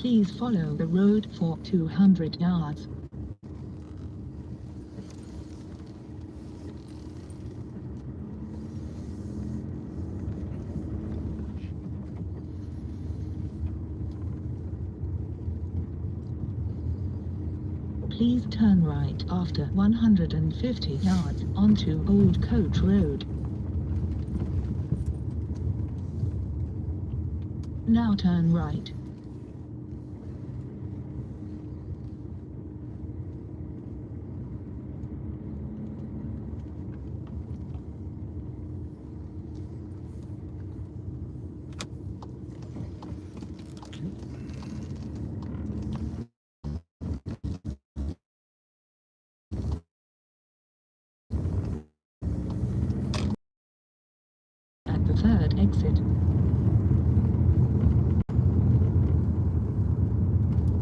Please follow the road for 200 yards. Please turn right after 150 yards onto Old Coach Road. Now turn right. At the third exit.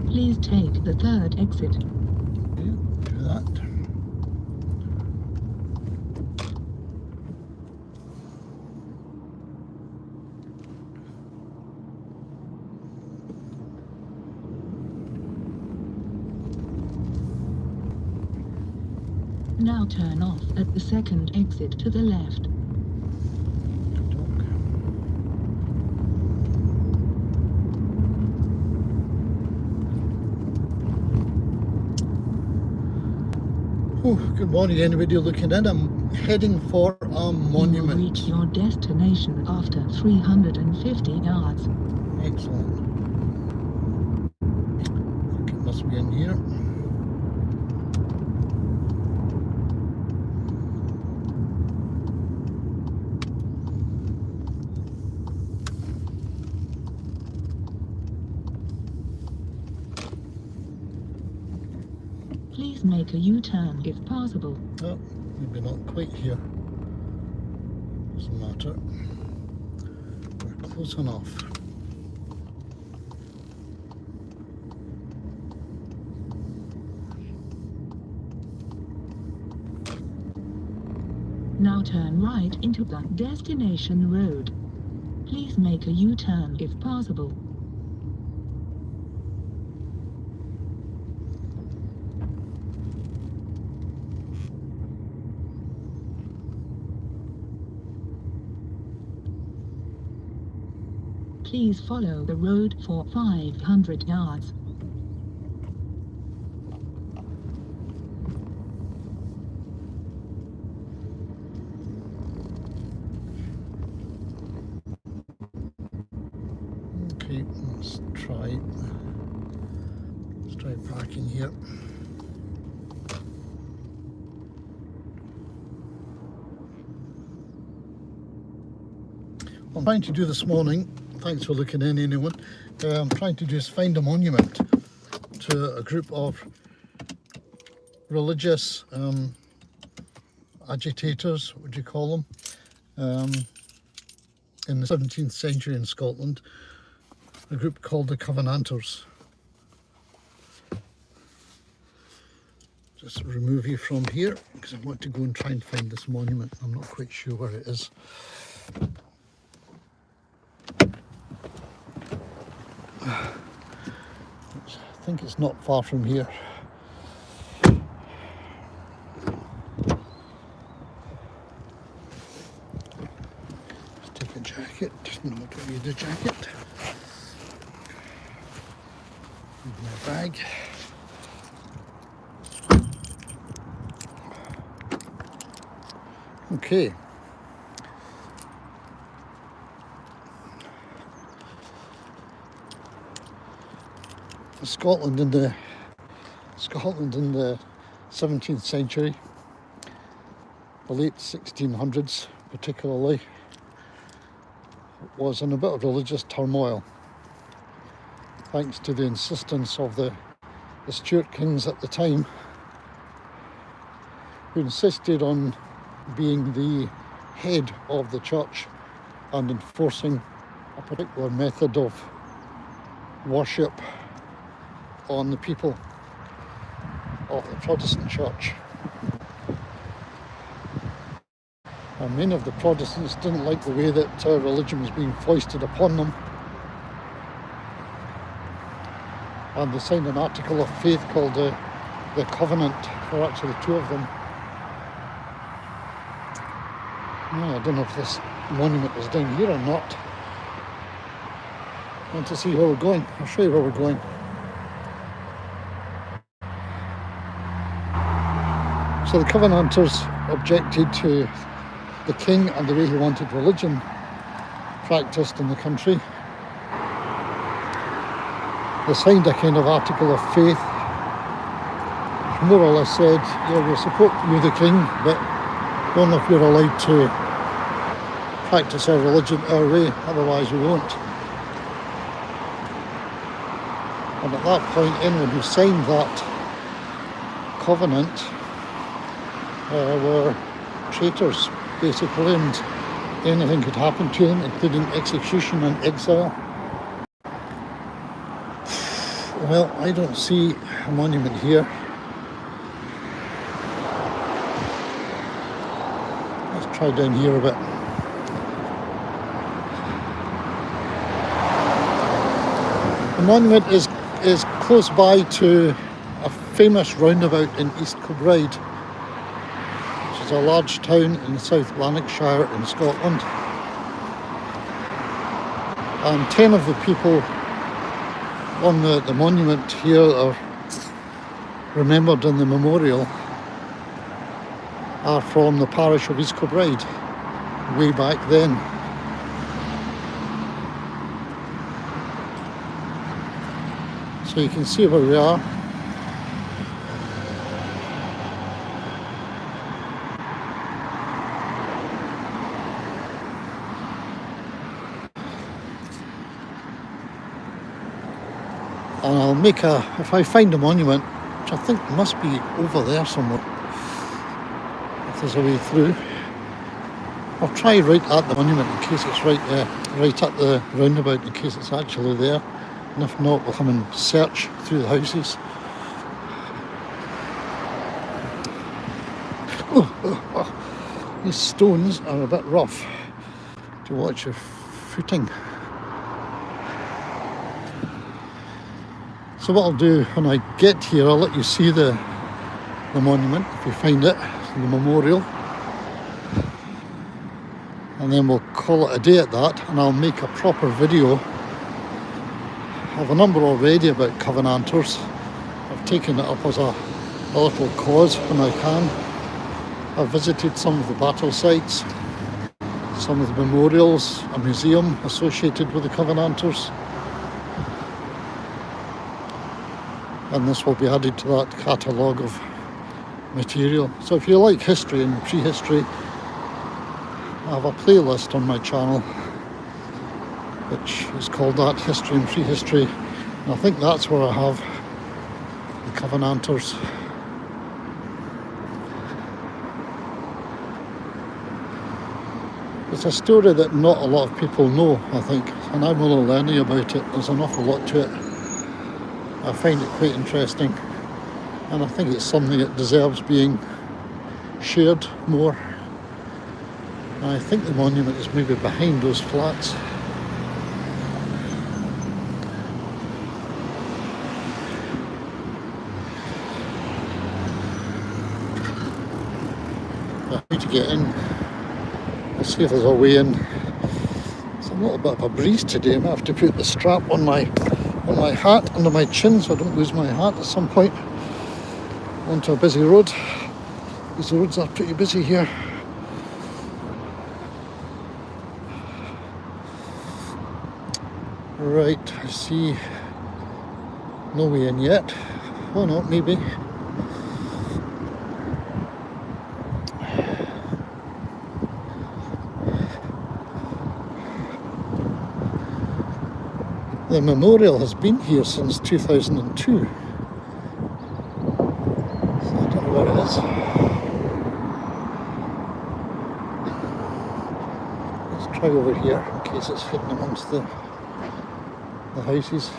Please take the third exit. Okay, do that. Now turn off at the second exit to the left. Oh, good morning anybody looking in. I'm heading for a monument. You will reach your destination after 350 yards. Excellent. I think it must be in here. Please make a U-turn if possible. Oh, maybe not quite here. Doesn't matter. We're close enough. Now turn right into the destination road. Please make a U-turn if possible. Please follow the road for 500 yards. Okay, let's try parking here. What I'm trying to do this morning, thanks for looking in anyone, I'm trying to do is find a monument to a group of religious agitators, would you call them, in the 17th century in Scotland, a group called the Covenanters. Just remove you from here because I want to go and try and find this monument. I'm not quite sure where it is. I think it's not far from here. Let's take a jacket. No, I don't need a jacket. Need my bag. Okay. Scotland in the 17th century, the late 1600s particularly, was in a bit of religious turmoil thanks to the insistence of the Stuart kings at the time, who insisted on being the head of the church and enforcing a particular method of worship on the people of the Protestant church. And many of the Protestants didn't like the way that religion was being foisted upon them. And they signed an article of faith called the Covenant. There are actually two of them. I don't know if this monument is down here or not. I want to see where we're going. I'll show you where we're going. So the Covenanters objected to the king and the way he wanted religion practiced in the country. They signed a kind of article of faith, which more or less said, yeah, we'll support you, the king, but only if you're allowed to practice our religion our way, otherwise we won't. And at that point, anyone who signed that covenant were traitors, basically, and anything could happen to them, including execution and exile. Well, I don't see a monument here. Let's try down here a bit. The monument is close by to a famous roundabout in East Kilbride, which is a large town in South Lanarkshire in Scotland. And 10 of the people on the monument here are remembered in the memorial are from the parish of East Kilbride way back then. So you can see where we are. And I'll make if I find a monument, which I think must be over there somewhere, if there's a way through, I'll try right at the monument in case it's right at the roundabout, in case it's actually there. And if not, we'll come and search through the houses. These stones are a bit rough. To watch your footing. So what I'll do when I get here, I'll let you see the monument, if you find it, the memorial. And then we'll call it a day at that, and I'll make a proper video. I have a number already about Covenanters. I've taken it up as a little cause when I can. I've visited some of the battle sites, some of the memorials, a museum associated with the Covenanters. And this will be added to that catalogue of material. So if you like history and prehistory, I have a playlist on my channel which is called that, History and Prehistory. And I think that's where I have the Covenanters. It's a story that not a lot of people know, I think, and I'm only learning about it. There's an awful lot to it. I find it quite interesting, and I think it's something that deserves being shared more. And I think the monument is maybe behind those flats. I need to get in. Let's see if there's a way in. It's a little bit of a breeze today. I might have to put the strap on my hat under my chin so I don't lose my hat at some point. Onto a busy road. These roads are pretty busy here. Right, I see no way in yet. Oh no, maybe. The memorial has been here since 2002. So I don't know where it is. Let's try over here in case it's hidden amongst the houses.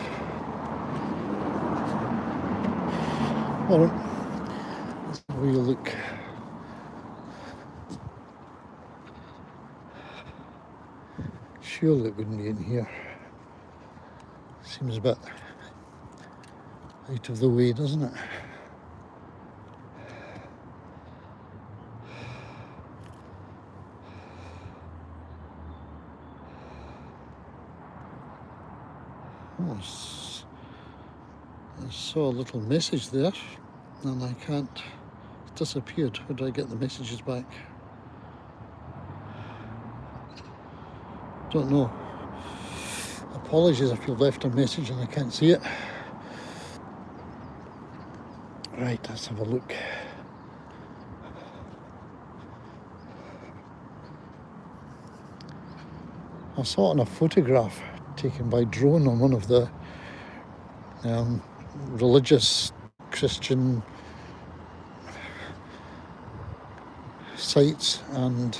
Alright, let's have a wee look. Surely it wouldn't be in here. Seems a bit out of the way, doesn't it? Oh, I saw a little message there and I can't, it's disappeared. How do I get the messages back? Don't know. Apologies if you've left a message and I can't see it. Right, let's have a look. I saw it in a photograph taken by drone on one of the religious Christian sites, and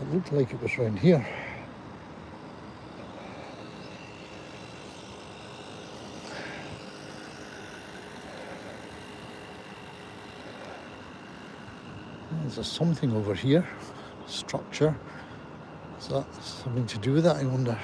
it looked like it was around here. There's something over here, structure. Is that something to do with that, I wonder?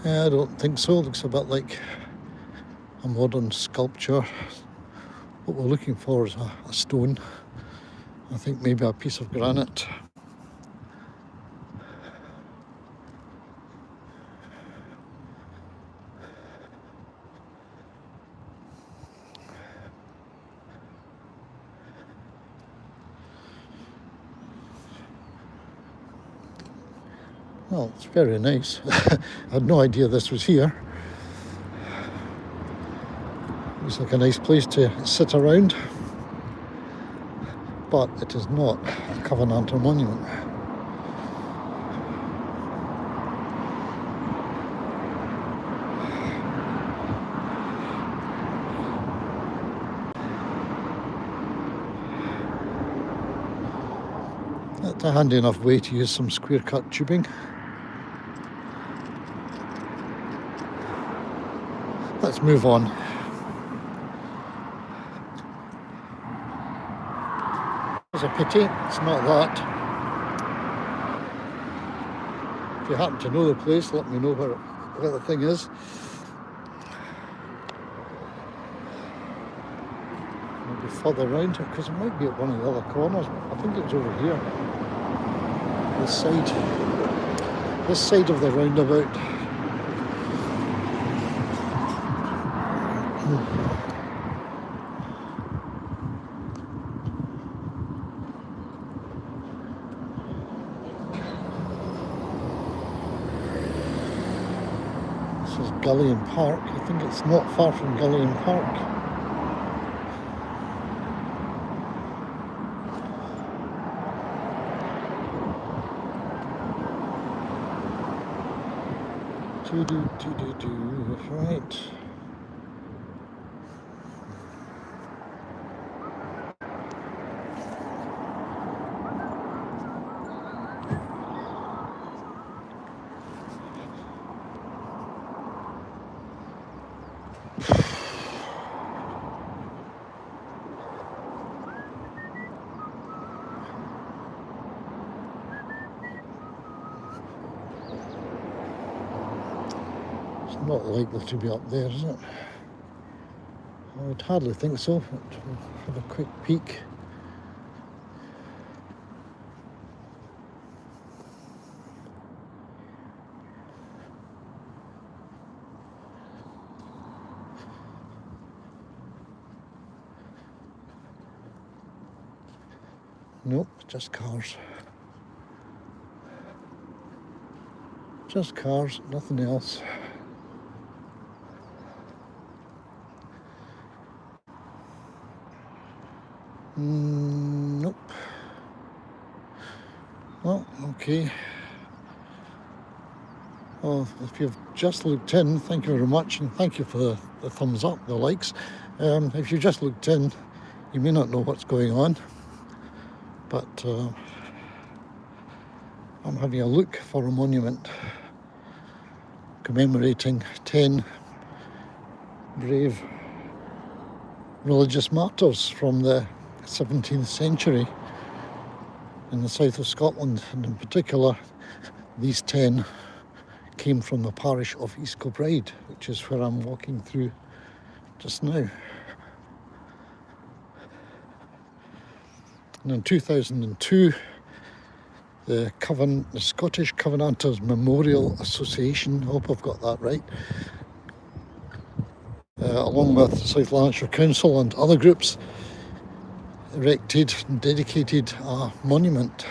I don't think so. It looks a bit like a modern sculpture. What we're looking for is a stone. I think maybe a piece of granite. Well, it's very nice. I had no idea this was here. Looks like a nice place to sit around, but it is not a Covenanter monument. It's a handy enough way to use some square cut tubing. Let's move on. It's a pity, it's not that. If you happen to know the place, let me know where the thing is. Maybe further around it, because it might be at one of the other corners. I think it's over here. This side of the roundabout. This is Gullion Park. I think it's not far from Gullion Park. Right. Not likely to be up there, is it? I would hardly think so, but we'll have a quick peek. Nope, just cars. Just cars, nothing else. Nope. Well, okay. Well, if you've just looked in, thank you very much, and thank you for the thumbs up, the likes. If you just looked in, you may not know what's going on, but I'm having a look for a monument commemorating 10 brave religious martyrs from the 17th century in the south of Scotland, and in particular these 10 came from the parish of East Kilbride, which is where I'm walking through just now. And in 2002, the Scottish Covenanters Memorial Association, I hope I've got that right, along with South Lanarkshire Council and other groups, erected and dedicated a monument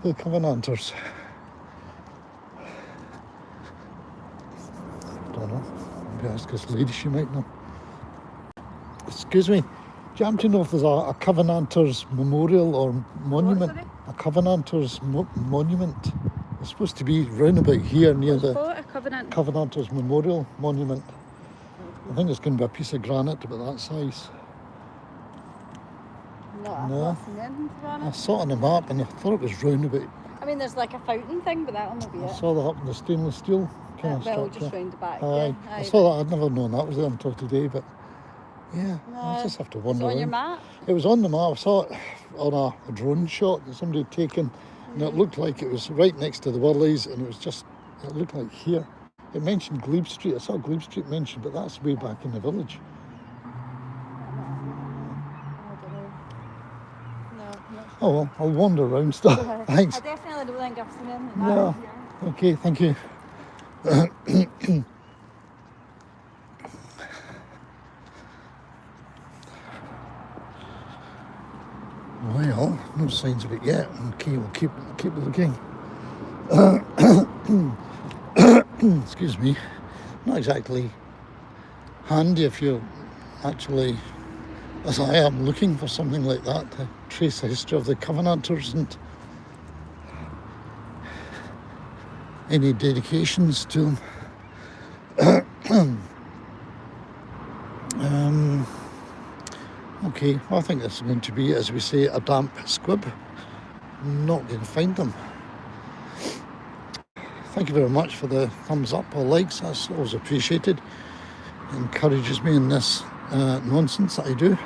to the Covenanters. I don't know, maybe ask this lady, she might know. Excuse me, do you happen to know if there's a Covenanters Memorial or monument? What, a Covenanters monument. It's supposed to be round about here near the Covenanters Memorial Monument. I think it's going to be a piece of granite about that size. No, I've not seen anything, to be I honest. saw it on the map and I thought it was round about. I mean, there's like a fountain thing, but that'll not be I it. saw that up in the stainless steel kind of Well, structure. just round the back. Aye. Yeah. I saw that. I'd never known that was there until today, but yeah, No, I just have to Is wonder. it on your around. map? It was on the map. I saw it on a drone shot that somebody had taken, and it looked like it was right next to the Whirlies, and it looked like here. It mentioned Glebe Street. I saw Glebe Street mentioned, but that's way back in the village. Oh well, I'll wander around still. Thanks. I definitely don't think I've seen anything. Yeah. Okay, thank you. Well, no signs of it yet. Okay, we'll keep looking. Excuse me. Not exactly handy if you're actually, as I am, looking for something like that to trace the history of the Covenanters and any dedications to them. Okay, well, I think this is going to be, as we say, a damp squib. I'm not going to find them. Thank you very much for the thumbs up or likes. That's always appreciated. It encourages me in this nonsense that I do.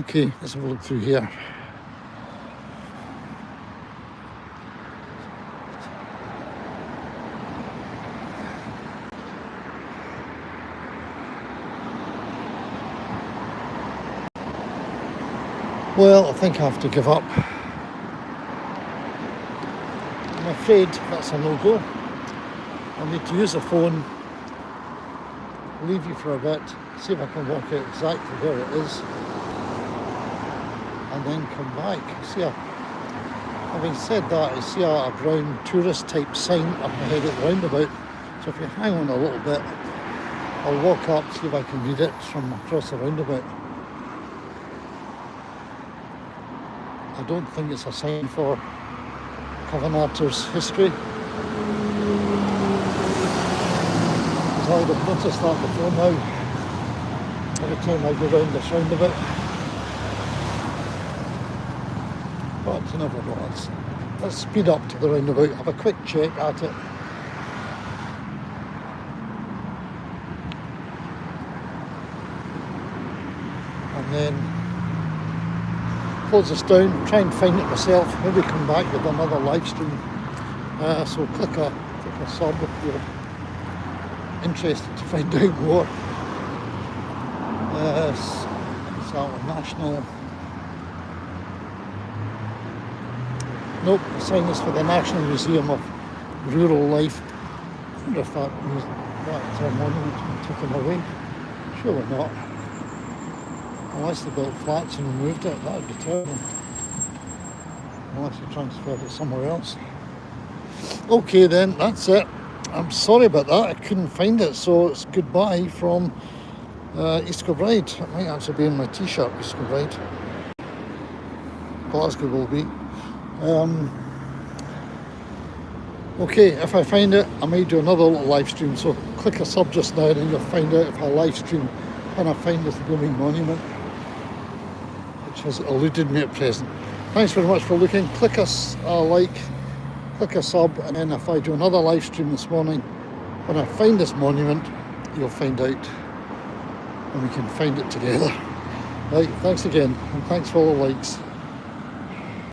Okay, let's have a look through here. Well, I think I have to give up. I'm afraid that's a no-go. I'll need to use the phone, leave you for a bit, see if I can work out exactly where it is, and then come back. Having said that, I see a brown tourist type sign up ahead at the roundabout, so if you hang on a little bit, I'll walk up, see if I can read it from across the roundabout. I don't think it's a sign for Covenanters history. Because I would have noticed that before now. Every time I go round this roundabout. But you never know. Let's speed up to the roundabout, have a quick check at it. And then close this down, try and find it myself, maybe come back with another live stream. So click a sub if you're interested to find out more. It's our national. Nope, the sign is for the National Museum of Rural Life. I wonder if that monument's been taken away. Surely not. Unless they built flats and removed it, that would be terrible. Unless they transferred it somewhere else. Okay then, that's it. I'm sorry about that, I couldn't find it, so it's goodbye from East Kilbride. It might actually be in my t-shirt, East Kilbride. Glasgow will be. Okay, if I find it, I might do another little live stream, so click a sub just now and then you'll find out if I live stream when I find this blooming monument, which has eluded me at present. Thanks very much for looking. Click us a like, click a sub, and then if I do another live stream this morning, when I find this monument, you'll find out, and we can find it together. Right, thanks again, and thanks for all the likes.